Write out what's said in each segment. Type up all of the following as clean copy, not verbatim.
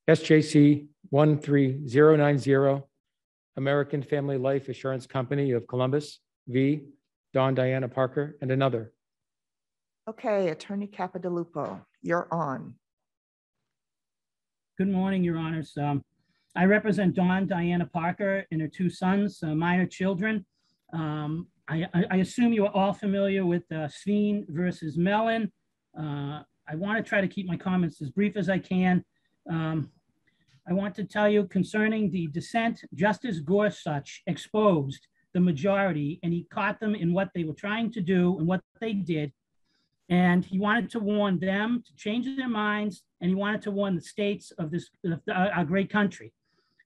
SJC-13090, American Family Life Assurance Company of Columbus, v. Dawn Diana Parker, and another. Okay, Attorney Capodalupo, you're on. Good morning, Your Honors. I represent Dawn Diana Parker and her two sons, minor children. I assume you are all familiar with Sveen versus Mellon. I want to try to keep my comments as brief as I can. I want to tell you concerning the dissent, Justice Gorsuch exposed the majority, and he caught them in what they were trying to do and what they did. And he wanted to warn them to change their minds, and he wanted to warn the states of our great country.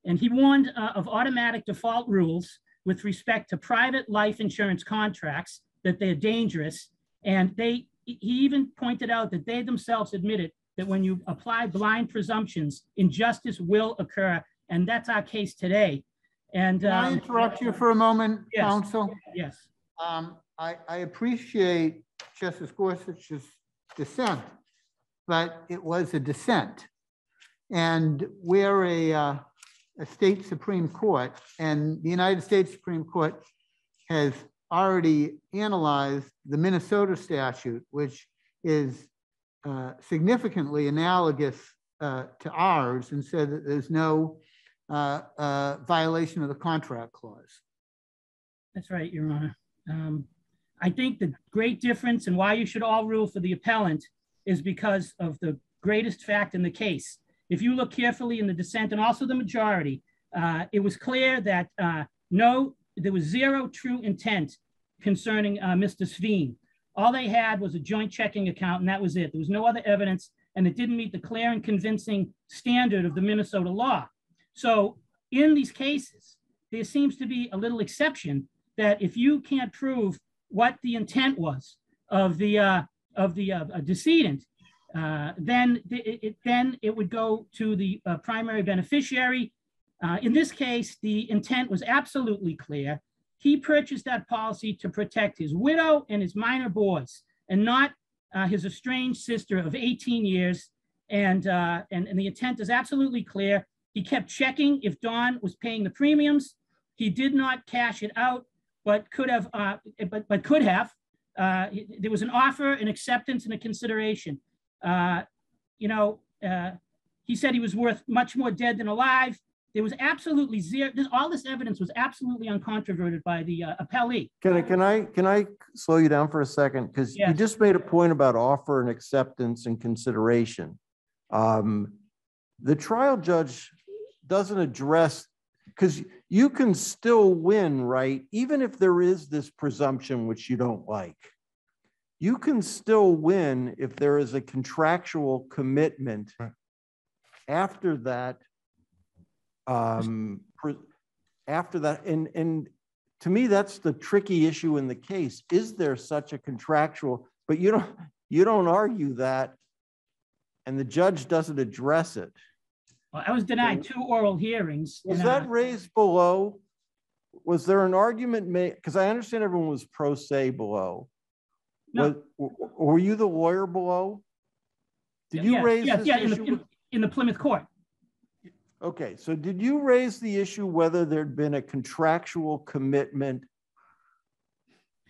And he warned of automatic default rules with respect to private life insurance contracts, that they're dangerous. And he even pointed out that they themselves admitted that when you apply blind presumptions, injustice will occur. And that's our case today. And can I interrupt you for a moment, yes, counsel? Yes. I appreciate Justice Gorsuch's dissent, but it was a dissent. And we're a state Supreme Court, and the United States Supreme Court has already analyzed the Minnesota statute, which is significantly analogous to ours, and said that there's no violation of the contract clause. That's right, Your Honor. I think the great difference and why you should all rule for the appellant is because of the greatest fact in the case. If you look carefully in the dissent and also the majority, it was clear that there was zero true intent concerning Mr. Sveen. All they had was a joint checking account, and that was it. There was no other evidence, and it didn't meet the clear and convincing standard of the Minnesota law. So in these cases, there seems to be a little exception that if you can't prove what the intent was of the decedent, then it would go to the primary beneficiary. In this case, the intent was absolutely clear. He purchased that policy to protect his widow and his minor boys, and not his estranged sister of 18 years. And the intent is absolutely clear. He kept checking if Dawn was paying the premiums. He did not cash it out, but could have. There was an offer, an acceptance, and a consideration. He said he was worth much more dead than alive. There was absolutely zero. All this evidence was absolutely uncontroverted by the appellee. Can I slow you down for a second? Because yes, you just made a point about offer and acceptance and consideration. The trial judge doesn't address, because you can still win, right? Even if there is this presumption which you don't like, you can still win if there is a contractual commitment. Right. After that, and to me, that's the tricky issue in the case. Is there such a contractual? But you don't argue that, and the judge doesn't address it. Well, I was denied 2 oral hearings. Was that raised below? Was there an argument made? Because I understand everyone was pro se below. No. Were you the lawyer below? Did you raise this issue? In the Plymouth court. Okay, so did you raise the issue whether there'd been a contractual commitment?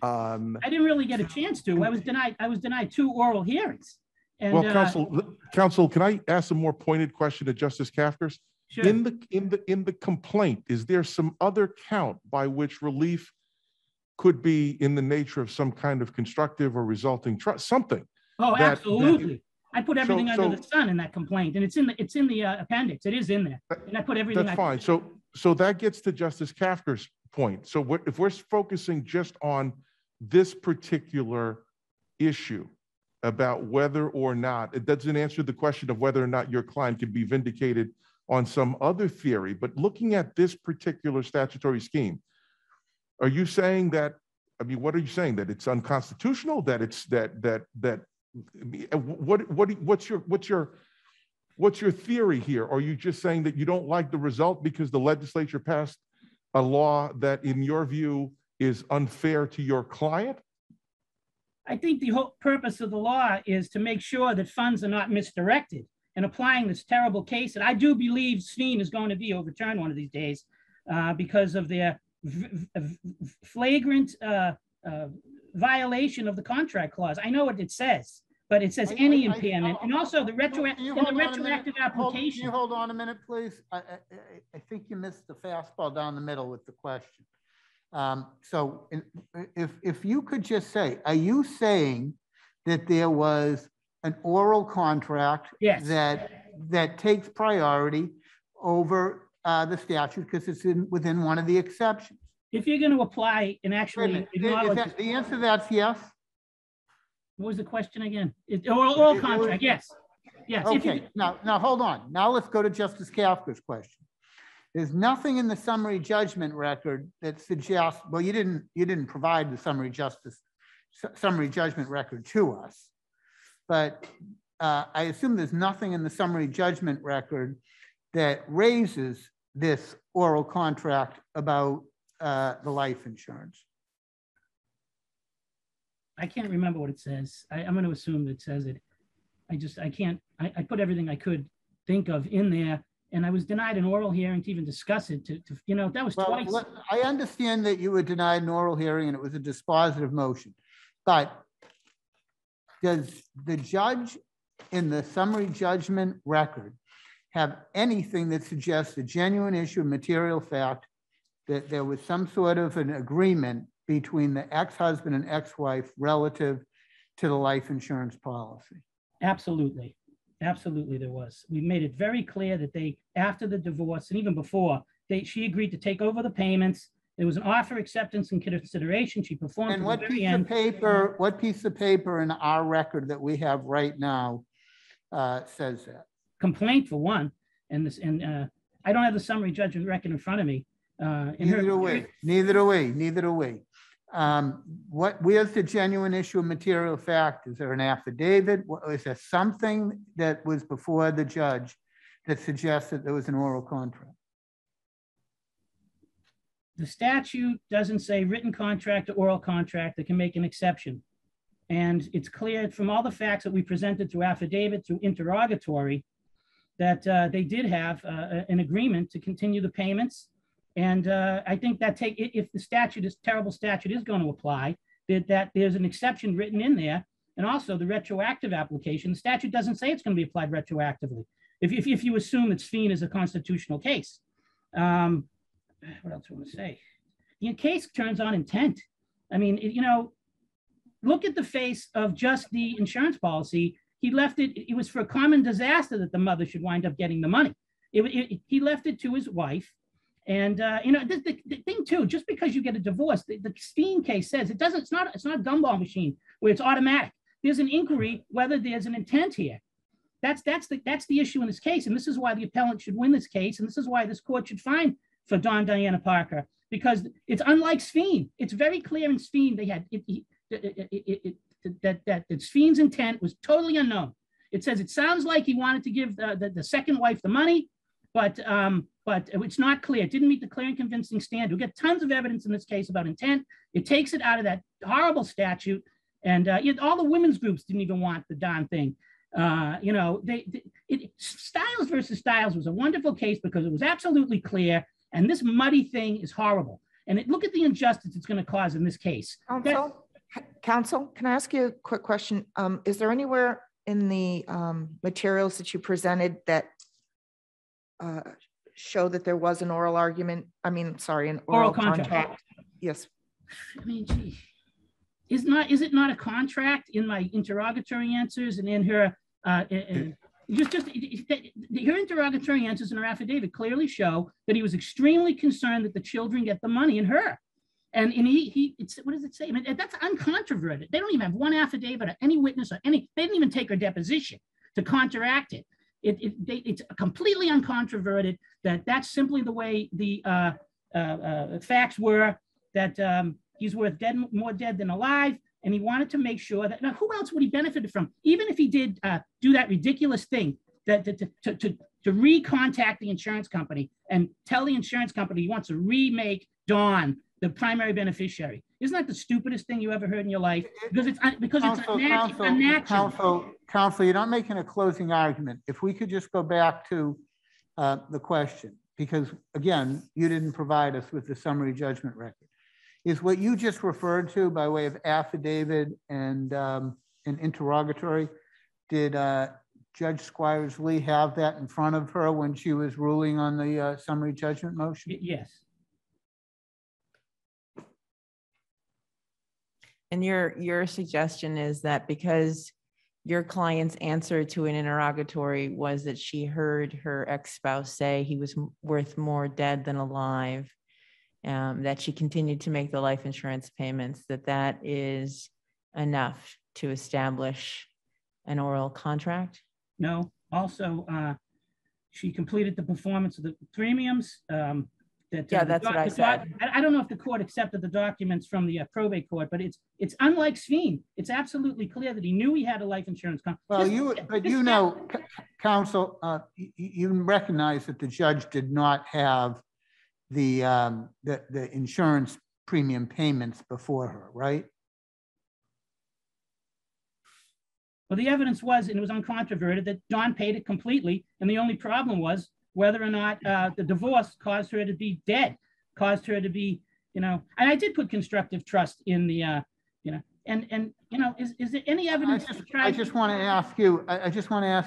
I didn't really get a chance to. I was denied 2 oral hearings. And, well, counsel, can I ask a more pointed question to Justice Kafkers? Sure. In the complaint, is there some other count by which relief could be in the nature of some kind of constructive or resulting trust, something? Oh, absolutely. I put everything under the sun in that complaint, and it's in the appendix. It is in there, and I put everything. That's fine. So that gets to Justice Kafker's point. So if we're focusing just on this particular issue about whether or not, it doesn't answer the question of whether or not your client can be vindicated on some other theory, but looking at this particular statutory scheme, are you saying that? I mean, what are you saying? That it's unconstitutional? That it's what's your theory here? Are you just saying that you don't like the result because the legislature passed a law that, in your view, is unfair to your client? I think the whole purpose of the law is to make sure that funds are not misdirected. and applying this terrible case that I do believe Sveen is going to be overturned one of these days because of their flagrant violation of the contract clause. I know what it says, but it says any impairment, and also the retroactive application. Can you hold on a minute, please? I think you missed the fastball down the middle with the question. So if you could just say, are you saying that there was an oral contract that takes priority over the statute because it's within one of the exceptions? If you're going to apply and actually acknowledge the answer to that's yes. What was the question again? Oral contract, yes. Yes. Okay, now hold on. Now let's go to Justice Kafka's question. There's nothing in the summary judgment record that suggests, well, you didn't provide the summary judgment record to us, but I assume there's nothing in the summary judgment record that raises this oral contract about the life insurance. I can't remember what it says. I'm going to assume that it says it. I put everything I could think of in there, and I was denied an oral hearing to even discuss it. That was twice. I understand that you were denied an oral hearing and it was a dispositive motion, but does the judge in the summary judgment record have anything that suggests a genuine issue of material fact that there was some sort of an agreement between the ex-husband and ex-wife relative to the life insurance policy? Absolutely. Absolutely there was. We made it very clear that after the divorce and even before, she agreed to take over the payments. There was an offer, acceptance, and consideration. She performed. And what piece of paper in our record that we have right now says that? Complaint for one. And I don't have the summary judgment record in front of me. Neither do we. Where's the genuine issue of material fact? Is there an affidavit? Is there something that was before the judge that suggests that there was an oral contract? The statute doesn't say written contract or oral contract that can make an exception. And it's clear from all the facts that we presented through affidavit, through interrogatory, that they did have an agreement to continue the payments. And I think that if the statute, this terrible statute is going to apply, that there's an exception written in there. And also the retroactive application, the statute doesn't say it's going to be applied retroactively. If you assume that Sveen is a constitutional case. What else do I want to say? The case turns on intent. I mean, look at the face of just the insurance policy. He left it, it was for a common disaster that the mother should wind up getting the money. He left it to his wife. And the thing too, just because you get a divorce, the Sveen case says it's not a gumball machine where it's automatic. There's an inquiry whether there's an intent here. That's the issue in this case. And this is why the appellant should win this case. And this is why this court should find for Dawn Diana Parker, because it's unlike Sveen. It's very clear in Sveen that Sveen's intent was totally unknown. It says it sounds like he wanted to give the second wife the money, but it's not clear. It didn't meet the clear and convincing standard. We get tons of evidence in this case about intent. It takes it out of that horrible statute, and all the women's groups didn't even want the darn thing. Stiles versus Stiles was a wonderful case because it was absolutely clear, and this muddy thing is horrible. And look at the injustice it's going to cause in this case. Counsel, can I ask you a quick question? Is there anywhere in the materials that you presented that show that there was an oral argument? I mean, sorry, an oral contract. Yes. I mean, gee, is it not a contract in my interrogatory answers and in her her interrogatory answers in her affidavit clearly show that he was extremely concerned that the children get the money in her. And what does it say? I mean, that's uncontroverted. They don't even have one affidavit or any witness or they didn't even take her deposition to counteract it. It's completely uncontroverted that that's simply the way the facts were, that he's worth more dead than alive. And he wanted to make sure that, now who else would he benefit from? Even if he did do that ridiculous thing that to recontact the insurance company and tell the insurance company he wants to remake Dawn the primary beneficiary. Isn't that the stupidest thing you ever heard in your life? Because it's unnatural. Counsel, you're not making a closing argument. If we could just go back to the question, because again, you didn't provide us with the summary judgment record. Is what you just referred to by way of affidavit and an interrogatory, did Judge Squires-Lee have that in front of her when she was ruling on the summary judgment motion? Yes. And your suggestion is that because your client's answer to an interrogatory was that she heard her ex-spouse say he was worth more dead than alive, that she continued to make the life insurance payments, that is enough to establish an oral contract? No. Also, she completed the performance of the premiums. Yeah, that's what I said. I don't know if the court accepted the documents from the probate court, but it's unlike Sveen. It's absolutely clear that he knew he had a life insurance contract. Well, counsel, you recognize that the judge did not have the insurance premium payments before her, right? Well, the evidence was, and it was uncontroverted, that Dawn paid it completely, and the only problem was whether or not the divorce caused her to be dead, caused her to be, and I did put constructive trust in the, is there any evidence? I just want to ask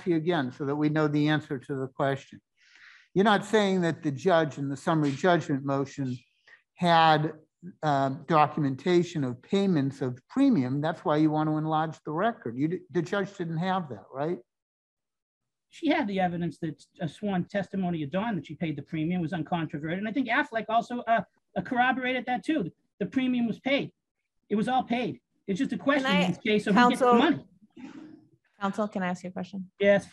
you, again, so that we know the answer to the question. You're not saying that the judge in the summary judgment motion had documentation of payments of premium. That's why you want to enlarge the record. The judge didn't have that, right? She had the evidence that a sworn testimony of Dawn that she paid the premium was uncontroverted. And I think Affleck also corroborated that too. The premium was paid. It was all paid. It's just a question in this case of who gets the money. Counsel, can I ask you a question? Yes.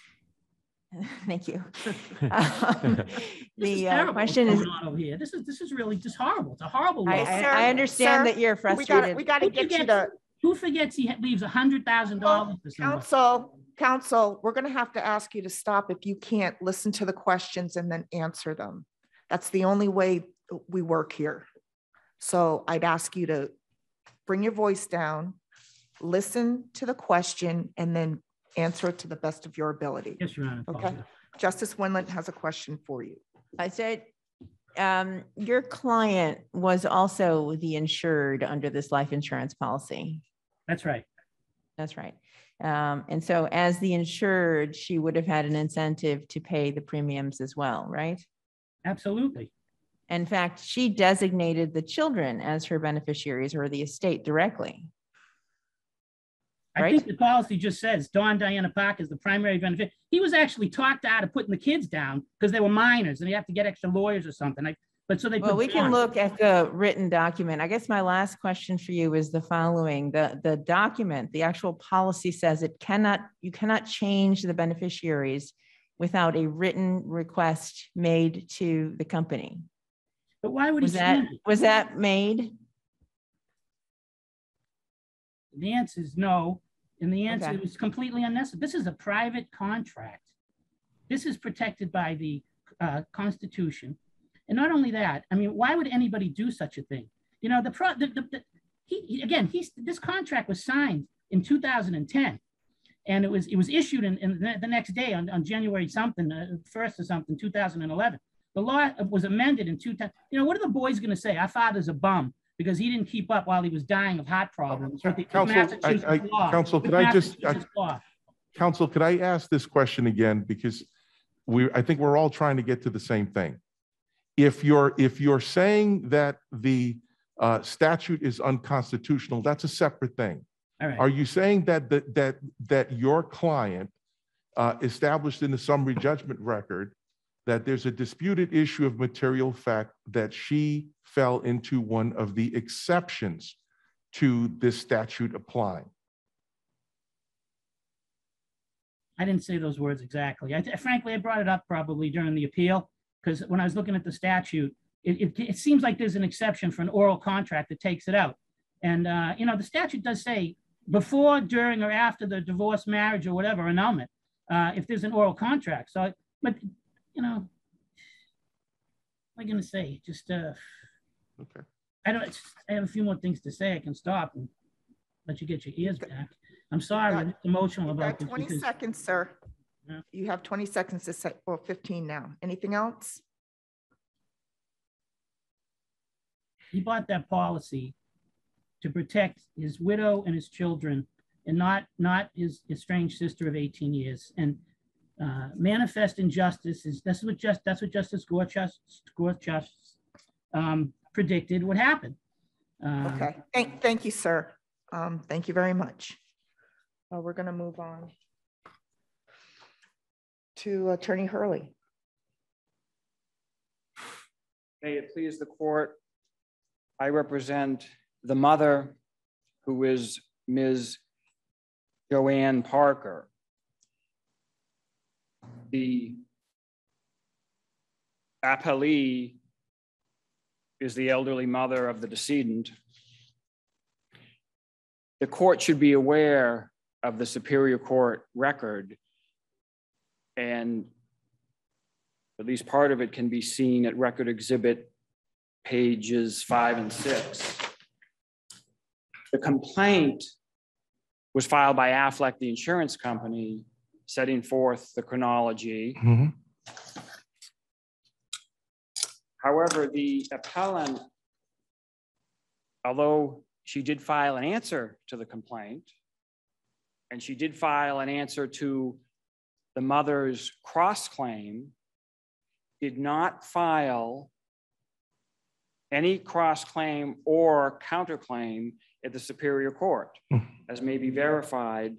Thank you. The question is over here. This is really just horrible. It's a horrible. I understand that you're frustrated. We got to get you to. Who forgets he leaves $100,000? Counsel, we're going to have to ask you to stop if you can't listen to the questions and then answer them. That's the only way we work here. So I'd ask you to bring your voice down, listen to the question, and then answer it to the best of your ability. Yes, Your Honor. Okay. Justice Winland has a question for you. I said, your client was also the insured under this life insurance policy. That's right. That's right. And so as the insured, she would have had an incentive to pay the premiums as well, right? Absolutely. In fact, she designated the children as her beneficiaries or the estate directly. I think the policy just says Dawn Diana Park is the primary benefit. He was actually talked out of putting the kids down because they were minors and you have to get extra lawyers or something. Well, we can look at the written document. I guess my last question for you is the following. The document, the actual policy says you cannot change the beneficiaries without a written request made to the company. But why would was that made? The answer is no. And the answer is completely unnecessary. This is a private contract. This is protected by the Constitution. And not only that, I mean, why would anybody do such a thing? This contract was signed in 2010, and it was issued in the next day on January something, 1st or something, 2011. The law was amended in 2000. What are the boys going to say? Our father's a bum because he didn't keep up while he was dying of heart problems. Counsel, could I ask this question again? Because I think we're all trying to get to the same thing. If you're saying that the statute is unconstitutional, that's a separate thing. All right. Are you saying that your client established in the summary judgment record that there's a disputed issue of material fact that she fell into one of the exceptions to this statute applying? I didn't say those words exactly. Frankly, I brought it up probably during the appeal because when I was looking at the statute, it seems like there's an exception for an oral contract that takes it out. And, the statute does say before, during, or after the divorce, marriage, or whatever, annulment, if there's an oral contract. So, but, what am I going to say? Just, okay. I have a few more things to say. I can stop and let you get your ears back. I'm sorry, got- I'm emotional You've about got this 20 because seconds, sir. Yeah. You have 20 seconds to say, well, 15 now. Anything else? he bought that policy to protect his widow and his children, and not his estranged sister of 18 years. And manifest injustice is that's what Justice Gorsuch predicted would happen. Okay. Thank you, sir. Thank you very much. We're going to move on to Attorney Hurley. May it please the court, I represent the mother, who is Ms. Joann Parker. The appellee is the elderly mother of the decedent. The court should be aware of the Superior Court record, and at least part of it can be seen at Record Exhibit pages 5 and 6. The complaint was filed by Aflac, the insurance company, setting forth the chronology. Mhm. However, the appellant, although she did file an answer to the complaint, and she did file an answer to the mother's cross-claim, did not file any cross-claim or counterclaim at the Superior Court, as may be verified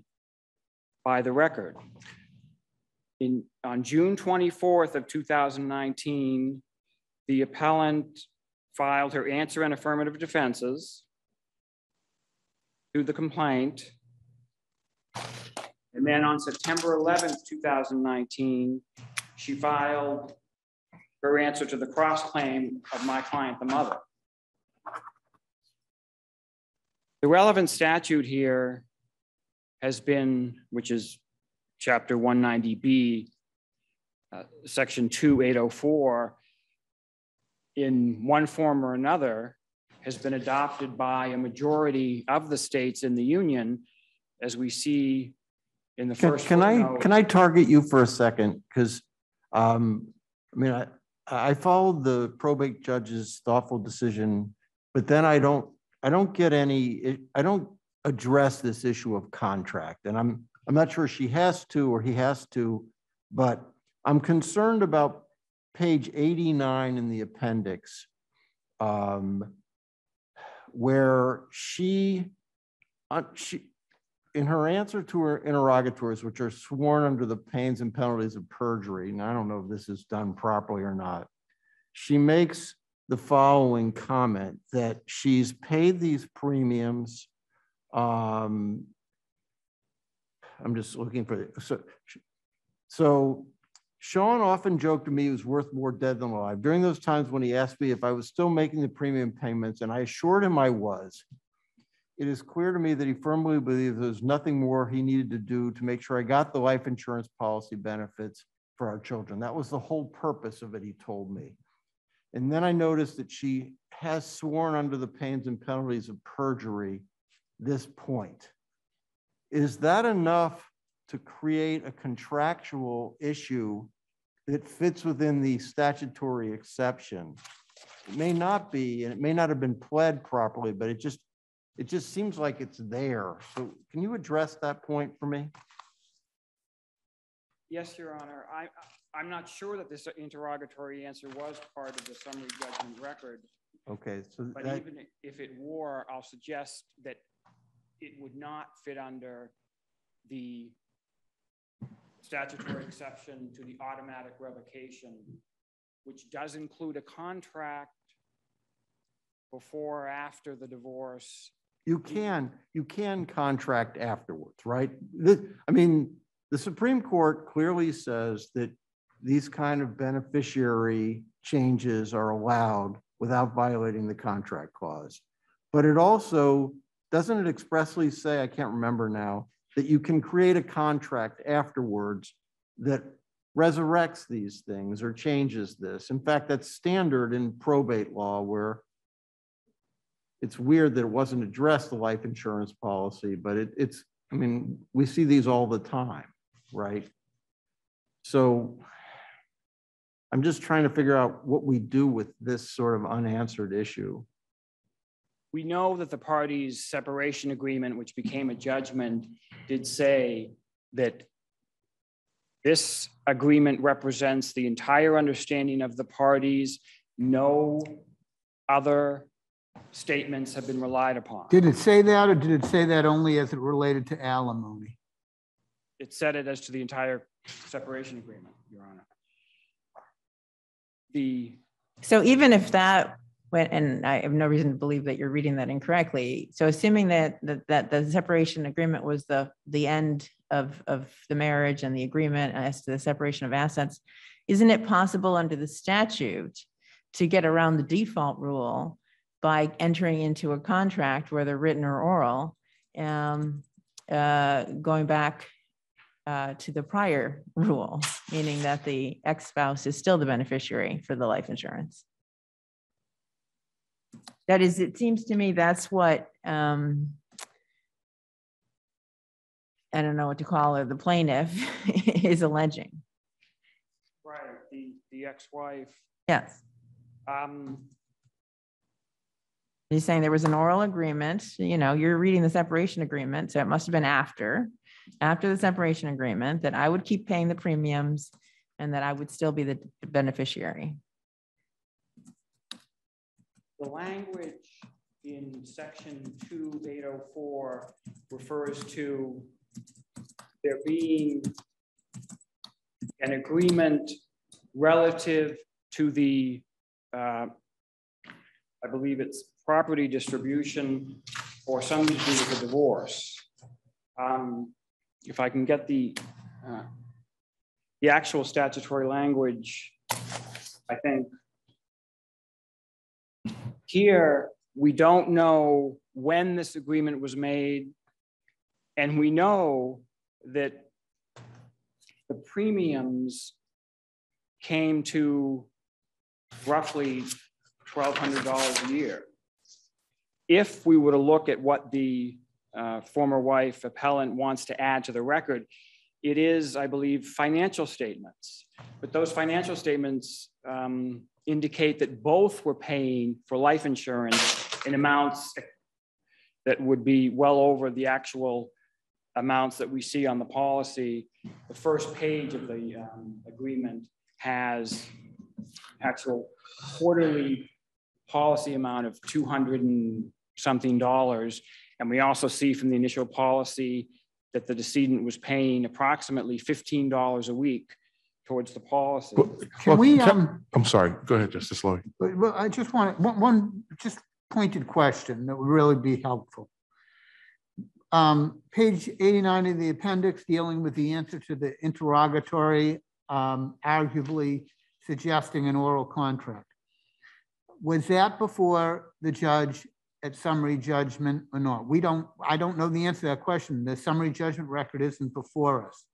by the record. On June 24th of 2019, the appellant filed her answer and affirmative defenses to the complaint. And then on September 11th, 2019, she filed her answer to the cross-claim of my client, the mother. The relevant statute here has been, which is Chapter 190B, Section 2804, in one form or another, has been adopted by a majority of the states in the union, as we see in the first footnote. Can I target you for a second? Because I followed the probate judge's thoughtful decision, but then I don't address this issue of contract. And I'm not sure she has to or he has to, but I'm concerned about page 89 in the appendix, where she in her answer to her interrogatories, which are sworn under the pains and penalties of perjury, and I don't know if this is done properly or not, she makes the following comment that she's paid these premiums. I'm just looking for it. So Sean often joked to me he was worth more dead than alive. During those times when he asked me if I was still making the premium payments, and I assured him I was, it is clear to me that he firmly believes there's nothing more he needed to do to make sure I got the life insurance policy benefits for our children. That was the whole purpose of it, he told me. And then I noticed that she has sworn under the pains and penalties of perjury this point. Is that enough to create a contractual issue that fits within the statutory exception? It may not be, and it may not have been pled properly, but it just seems like it's there. So can you address that point for me? Yes, Your Honor. I'm not sure that this interrogatory answer was part of the summary judgment record. Okay, so but even if it were, I'll suggest that it would not fit under the statutory exception to the automatic revocation, which does include a contract before or after the divorce. You can contract afterwards, right? The Supreme Court clearly says that these kind of beneficiary changes are allowed without violating the contract clause. But it also, doesn't it expressly say, I can't remember now, that you can create a contract afterwards that resurrects these things or changes this? In fact, that's standard in probate law, where it's weird that it wasn't addressed, the life insurance policy, but it's I mean, we see these all the time, right? So I'm just trying to figure out what we do with this sort of unanswered issue. We know that the parties' separation agreement, which became a judgment, did say that this agreement represents the entire understanding of the parties. No other statements have been relied upon. Did it say that, or did it say that only as it related to alimony? It said it as to the entire separation agreement, Your Honor. So even if that went, and I have no reason to believe that you're reading that incorrectly. So assuming that the separation agreement was the end of the marriage and the agreement as to the separation of assets, isn't it possible under the statute to get around the default rule by entering into a contract, whether written or oral, going back to the prior rule, meaning that the ex-spouse is still the beneficiary for the life insurance? That is, it seems to me that's what, I don't know what to call her, the plaintiff is alleging. Right, the ex-wife. Yes. He's saying there was an oral agreement, you know, you're reading the separation agreement, so it must have been after the separation agreement, that I would keep paying the premiums and that I would still be the beneficiary. The language in section 2804 refers to there being an agreement relative to the, I believe it's property distribution or something to do with a divorce. If I can get the actual statutory language, I think here we don't know when this agreement was made, and we know that the premiums came to roughly $1,200 a year. If we were to look at what the former wife appellant wants to add to the record, it is, I believe, financial statements. But those financial statements indicate that both were paying for life insurance in amounts that would be well over the actual amounts that we see on the policy. The first page of the agreement has actual quarterly policy amount of $200 and something. And we also see from the initial policy that the decedent was paying approximately $15 a week towards the policy. I'm sorry, go ahead, Justice Lowy. Well, I just want one just pointed question that would really be helpful. Page 89 of the appendix, dealing with the answer to the interrogatory, arguably suggesting an oral contract. Was that before the judge at summary judgment or not? I don't know the answer to that question. The summary judgment record isn't before us.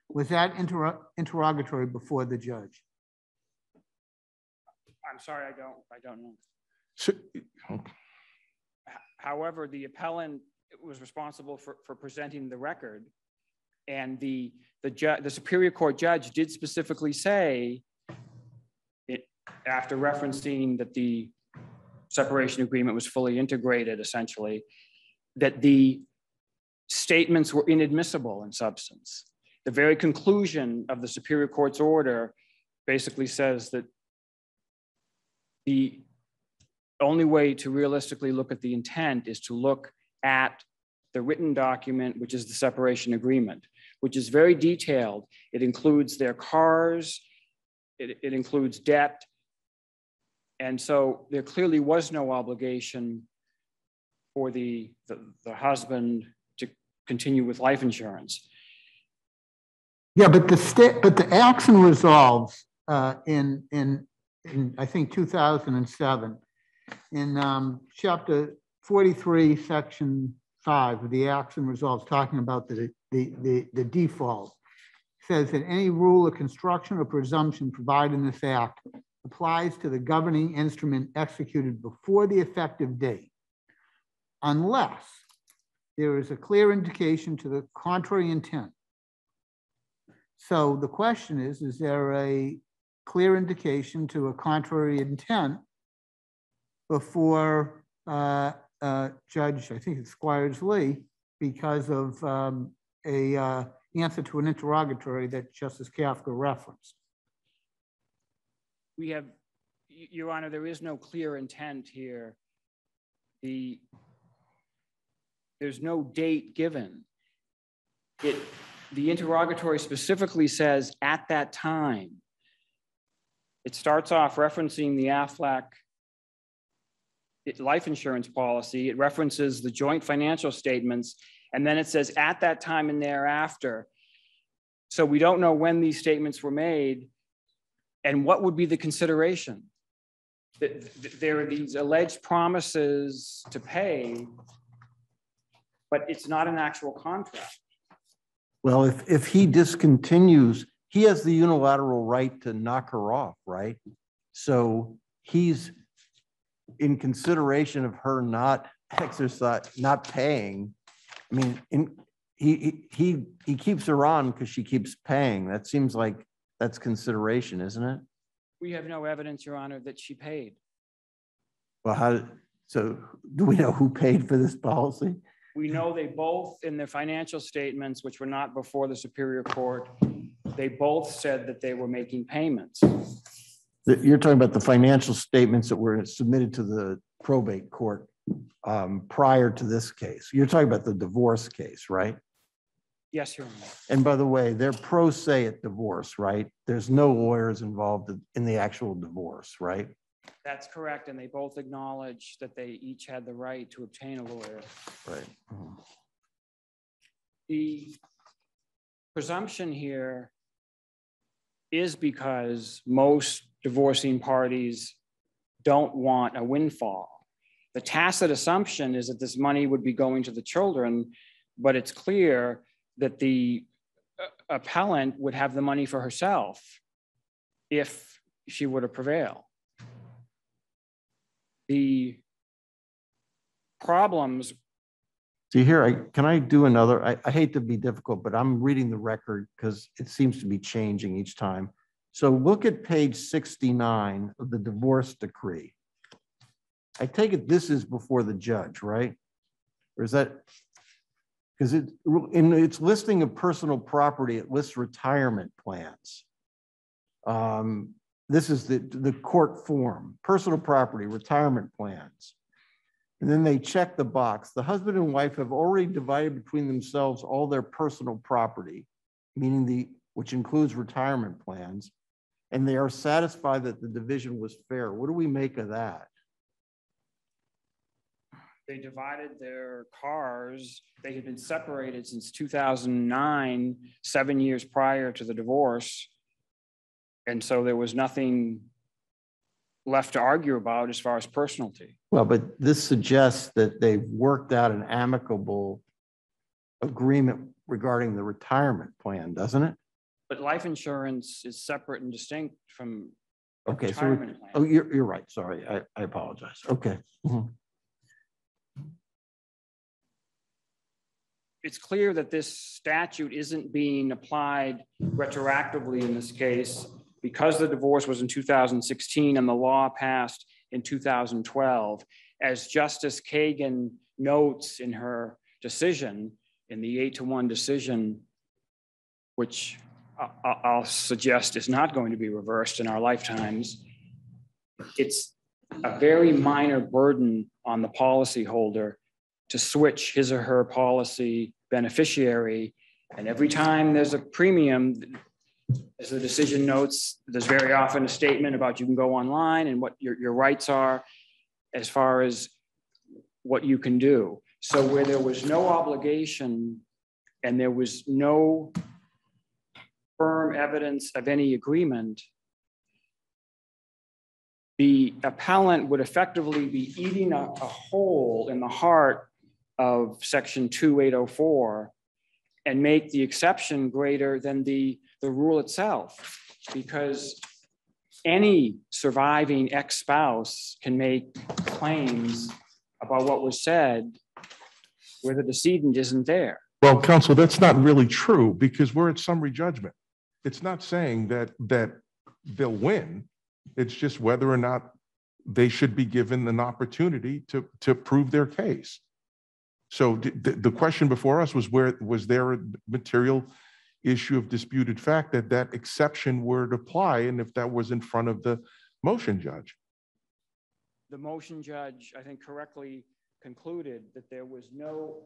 Was that interrogatory before the judge? I'm sorry, I don't know. So, however, the appellant was responsible for presenting the record, and the Superior Court judge did specifically say, after referencing that the separation agreement was fully integrated, essentially, that the statements were inadmissible in substance. The very conclusion of the Superior Court's order basically says that the only way to realistically look at the intent is to look at the written document, which is the separation agreement, which is very detailed. It includes their cars, it includes debt. And so there clearly was no obligation for the husband to continue with life insurance. Yeah, but the action resolves in I think 2007 in chapter 43, section 5 of the action resolves, talking about the default, says that any rule of construction or presumption provided in this act applies to the governing instrument executed before the effective date, unless there is a clear indication to the contrary intent. So the question is there a clear indication to a contrary intent before Judge, I think it's Squires Lee, because of a answer to an interrogatory that Justice Kafka referenced? We have, Your Honor, there is no clear intent here. There's no date given. The interrogatory specifically says at that time. It starts off referencing the Aflac life insurance policy. It references the joint financial statements, and then it says at that time and thereafter. So we don't know when these statements were made and what would be the consideration. There are these alleged promises to pay, but it's not an actual contract. Well, if he discontinues, he has the unilateral right to knock her off, right? So he's, in consideration of her not paying, I mean, he keeps her on because she keeps paying. That seems like that's consideration, isn't it? We have no evidence, Your Honor, that she paid. Well, so do we know who paid for this policy? We know they both, in their financial statements, which were not before the Superior Court, they both said that they were making payments. You're talking about the financial statements that were submitted to the probate court prior to this case. You're talking about the divorce case, right? Yes, Your Honor. And by the way, they're pro se at divorce, right? There's no lawyers involved in the actual divorce, right? That's correct. And they both acknowledged that they each had the right to obtain a lawyer. Right. The presumption here is because most divorcing parties don't want a windfall. The tacit assumption is that this money would be going to the children, but it's clear that the appellant would have the money for herself if she were to prevail. The problems. See here, can I do another? I hate to be difficult, but I'm reading the record because it seems to be changing each time. So look at page 69 of the divorce decree. I take it this is before the judge, right? Or is that, because in its listing of personal property, it lists retirement plans. This is the court form, personal property, retirement plans. And then they check the box. The husband and wife have already divided between themselves all their personal property, meaning which includes retirement plans, and they are satisfied that the division was fair. What do we make of that? They divided their cars. They had been separated since 2009, 7 years prior to the divorce. And so there was nothing left to argue about as far as personality. Well, but this suggests that they've worked out an amicable agreement regarding the retirement plan, doesn't it? But life insurance is separate and distinct from okay, retirement plan. Oh, you're right. Sorry, I apologize. Okay. Mm-hmm. It's clear that this statute isn't being applied retroactively in this case because the divorce was in 2016 and the law passed in 2012. As Justice Kagan notes in her decision, in the 8-1 decision, which I'll suggest is not going to be reversed in our lifetimes, it's a very minor burden on the policyholder to switch his or her policy beneficiary. And every time there's a premium, as the decision notes, there's very often a statement about you can go online and what your rights are as far as what you can do. So where there was no obligation and there was no firm evidence of any agreement, the appellant would effectively be eating a hole in the heart of Section 2804 and make the exception greater than the rule itself, because any surviving ex-spouse can make claims about what was said where the decedent isn't there. Well, counsel, that's not really true because we're at summary judgment. It's not saying that they'll win. It's just whether or not they should be given an opportunity to prove their case. So the question before us was, was there a material issue of disputed fact that exception would apply, and if that was in front of the motion judge? The motion judge, I think, correctly concluded that there was no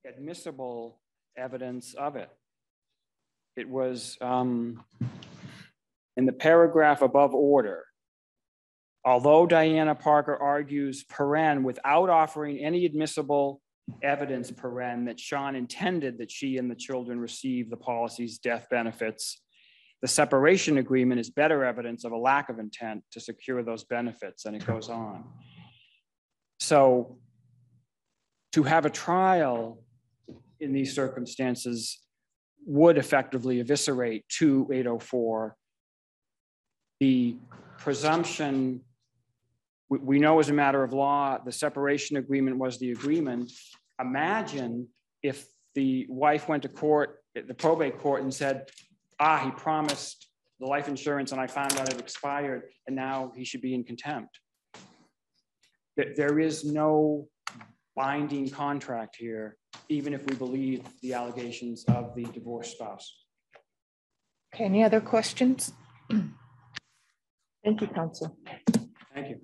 admissible evidence of it. It was in the paragraph above order. Although Diana Parker argues paren without offering any admissible evidence paren that Sean intended that she and the children receive the policy's death benefits, the separation agreement is better evidence of a lack of intent to secure those benefits, and it goes on. So to have a trial in these circumstances would effectively eviscerate 2804. The presumption, we know as a matter of law, the separation agreement was the agreement. Imagine if the wife went to court, the probate court, and said, he promised the life insurance and I found out it expired and now he should be in contempt. There is no binding contract here, even if we believe the allegations of the divorced spouse. Okay, any other questions? Thank you, counsel. Thank you.